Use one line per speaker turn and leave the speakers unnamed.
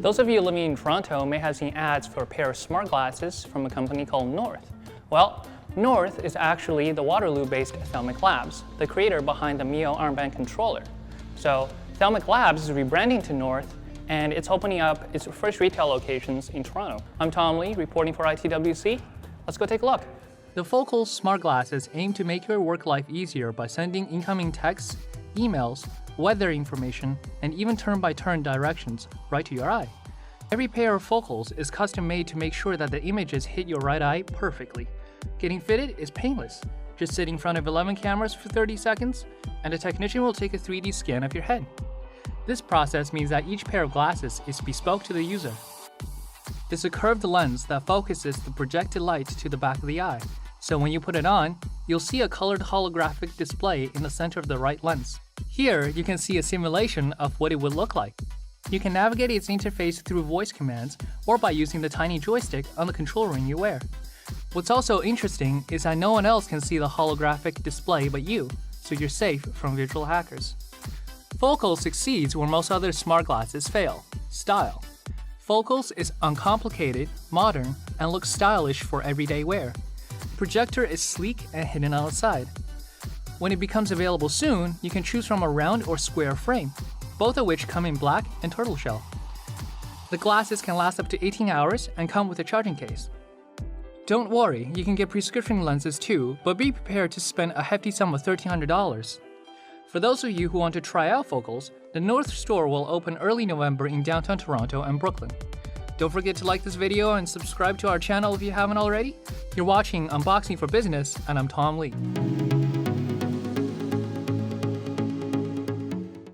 Those of you living in Toronto may have seen ads for a pair of smart glasses from a company called North. Well, North is actually the Waterloo-based Thalmic Labs, the creator behind the Mio armband controller. So Thalmic Labs is rebranding to North, and it's opening up its first retail locations in Toronto. I'm Tom Lee, reporting for ITWC. Let's go take a look. The Focal smart glasses aim to make your work life easier by sending incoming texts, emails, weather information, and even turn-by-turn directions right to your eye. Every pair of focals is custom-made to make sure that the images hit your right eye perfectly. Getting fitted is painless. Just sit in front of 11 cameras for 30 seconds, and a technician will take a 3D scan of your head. This process means that each pair of glasses is bespoke to the user. It's a curved lens that focuses the projected light to the back of the eye, so when you put it on, you'll see a colored holographic display in the center of the right lens. Here, you can see a simulation of what it would look like. You can navigate its interface through voice commands or by using the tiny joystick on the control ring you wear. What's also interesting is that no one else can see the holographic display but you, so you're safe from visual hackers. Focal succeeds where most other smart glasses fail: style. Focals is uncomplicated, modern, and looks stylish for everyday wear. Projector is sleek and hidden on the side. When it becomes available soon, you can choose from a round or square frame, both of which come in black and turtle shell. The glasses can last up to 18 hours and come with a charging case. Don't worry, you can get prescription lenses too, but be prepared to spend a hefty sum of $1,300. For those of you who want to try out Focals, the North store will open early November in downtown Toronto and Brooklyn. Don't forget to like this video and subscribe to our channel if you haven't already. You're watching Unboxing for Business, and I'm Tom Lee.